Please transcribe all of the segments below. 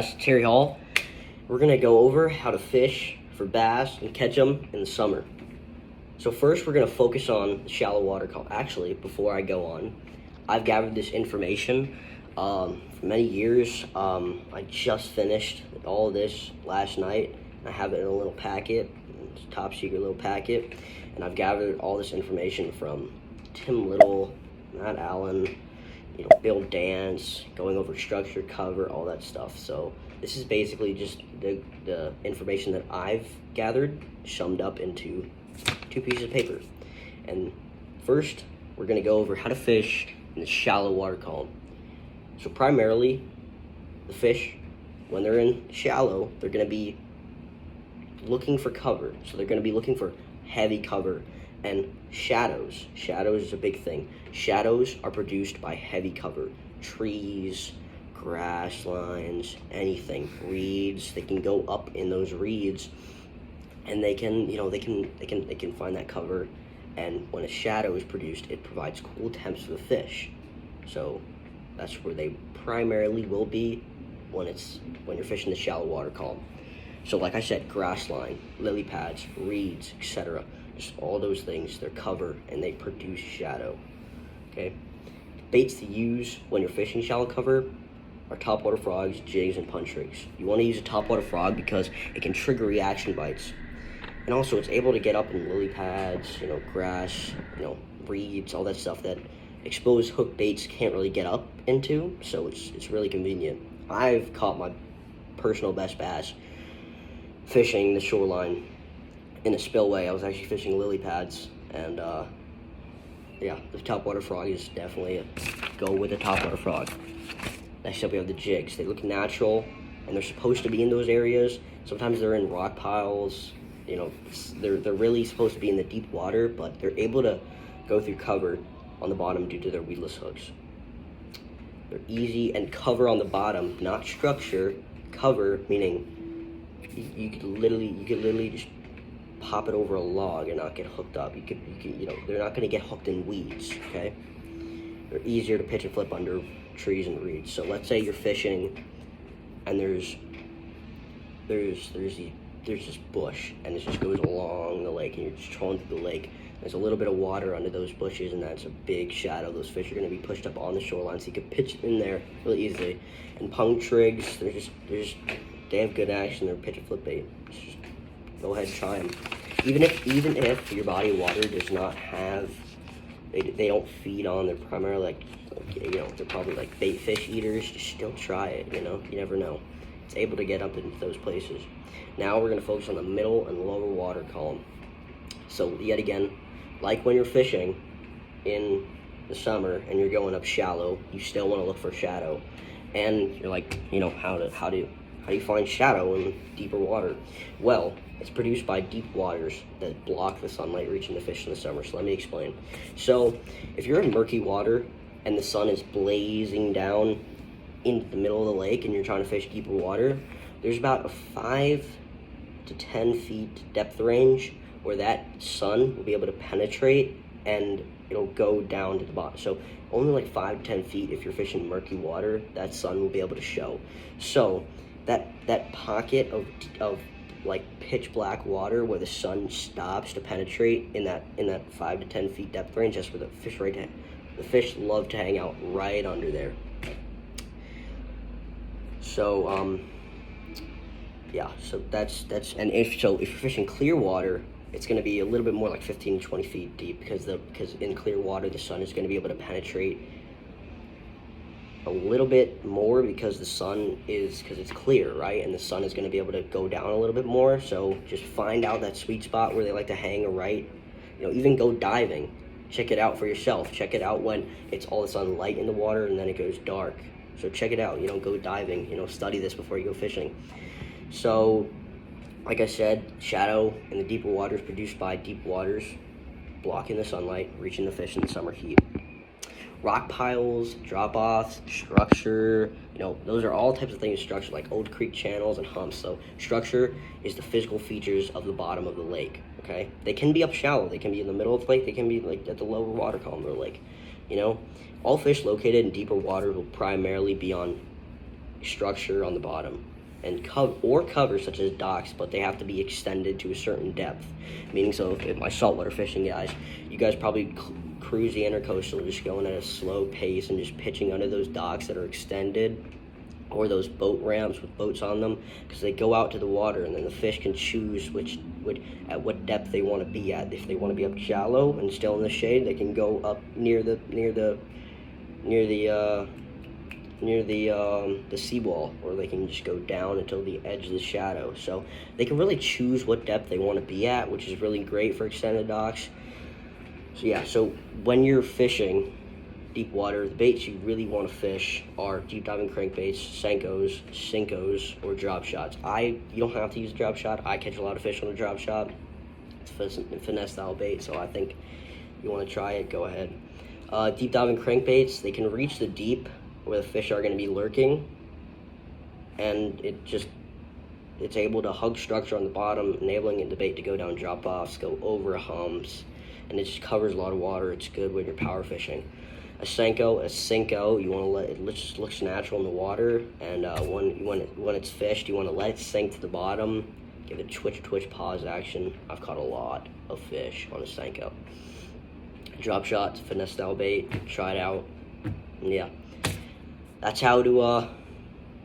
Terry Hall. We're gonna go over how to fish for bass and catch them in the summer. So first, we're gonna focus on the shallow water call. Actually, before I go on, I've gathered this information for many years. I just finished all of this last night. I have it in a little packet, it's a top secret little packet, and I've gathered all this information from Tim Little, Matt Allen, Bill Dance, going over structure, cover, all that stuff. So this is basically just the information that I've gathered, summed up into 2 pieces of paper. And first, we're gonna go over how to fish in the shallow water column. So primarily, the fish, when they're in shallow, they're gonna be looking for cover. So they're gonna be looking for heavy cover and shadows. Shadows is a big thing. Shadows are produced by heavy cover. Trees, grass lines, anything. Reeds, they can go up in those reeds and they can find that cover, and when a shadow is produced, it provides cool temps for the fish. So that's where they primarily will be when you're fishing the shallow water column. So like I said, grass line, lily pads, reeds, etc. Just all those things, they're cover and they produce shadow. Okay? Baits to use when you're fishing shallow cover are topwater frogs, jigs, and punch rigs. You want to use a topwater frog because it can trigger reaction bites. And also it's able to get up in lily pads, grass, reeds, all that stuff that exposed hook baits can't really get up into, so it's really convenient. I've caught my personal best bass fishing the shoreline in a spillway. I was actually fishing lily pads, and yeah, the topwater frog is definitely a go with the topwater frog. Next up, we have the jigs. They look natural, and they're supposed to be in those areas. Sometimes they're in rock piles. They're really supposed to be in the deep water, but they're able to go through cover on the bottom due to their weedless hooks. They're easy, and cover on the bottom, not structure. Cover meaning you could literally just pop it over a log and not get hooked up. They're not going to get hooked in weeds. Okay, they're easier to pitch and flip under trees and reeds. So let's say you're fishing and there's this bush and it just goes along the lake, and you're just trolling through the lake. There's a little bit of water under those bushes, and that's a big shadow. Those fish are going to be pushed up on the shoreline, so you can pitch in there really easily. And punch rigs, they have good action. They're pitch and flip bait. Just go ahead and try them. Even if your body of water does not have, they don't feed on. They're primarily they're probably like bait fish eaters. Just still try it. You never know. It's able to get up into those places. Now we're going to focus on the middle and lower water column. So yet again, like when you're fishing in the summer and you're going up shallow, you still want to look for shadow. And you're like, how do you find shadow in deeper water? Well, it's produced by deep waters that block the sunlight reaching the fish in the summer. So let me explain. So if you're in murky water and the sun is blazing down into the middle of the lake and you're trying to fish deeper water, there's about a 5 to 10 feet depth range where that sun will be able to penetrate and it'll go down to the bottom. So only like 5 to 10 feet, if you're fishing murky water, that sun will be able to show. So that pocket of like pitch black water where the sun stops to penetrate in that 5 to 10 feet depth range, that's where the fish love to hang out right under there. So yeah, so that's and if you're fishing clear water, it's going to be a little bit more like 15 to 20 feet deep, because in clear water the sun is going to be able to penetrate a little bit more because it's clear, right? And the sun is going to be able to go down a little bit more. So just find out that sweet spot where they like to hang, right? Even go diving. Check it out for yourself. Check it out when it's all the sunlight in the water and then it goes dark. So check it out. Go diving. Study this before you go fishing. So, like I said, shadow in the deeper waters produced by deep waters blocking the sunlight, reaching the fish in the summer heat. Rock piles, drop-offs, structure, those are all types of things. Structure like old creek channels and humps. So structure is the physical features of the bottom of the lake. Okay, they can be up shallow, they can be in the middle of the lake, they can be like at the lower water column of the lake. All fish located in deeper water will primarily be on structure on the bottom, and cover such as docks, but they have to be extended to a certain depth. Meaning, so if my saltwater fishing guys, you guys probably cruise the intercoastal, just going at a slow pace and just pitching under those docks that are extended, or those boat ramps with boats on them, because they go out to the water, and then the fish can choose at what depth they want to be at. If they want to be up shallow and still in the shade, they can go up near the seawall, or they can just go down until the edge of the shadow. So they can really choose what depth they want to be at, which is really great for extended docks. So yeah, so when you're fishing deep water, the baits you really want to fish are deep diving crankbaits, Senkos, or drop shots. You don't have to use a drop shot. I catch a lot of fish on a drop shot. It's a finesse style bait, so I think you want to try it, go ahead. Deep diving crankbaits, they can reach the deep where the fish are going to be lurking, and it's able to hug structure on the bottom, enabling the bait to go down drop offs, go over humps, and it just covers a lot of water. It's good when you're power fishing. A Senko, you want to let it just looks natural in the water, and when it's fished, you want to let it sink to the bottom, give it twitch pause action. I've caught a lot of fish on a Senko. Drop shot, finesse style bait. Try it out. And yeah, that's how to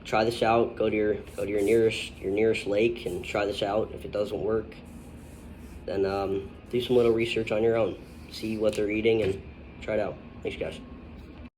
try this out. Go to your nearest lake and try this out. If it doesn't work, then do some little research on your own. See what they're eating and try it out. Thanks, guys.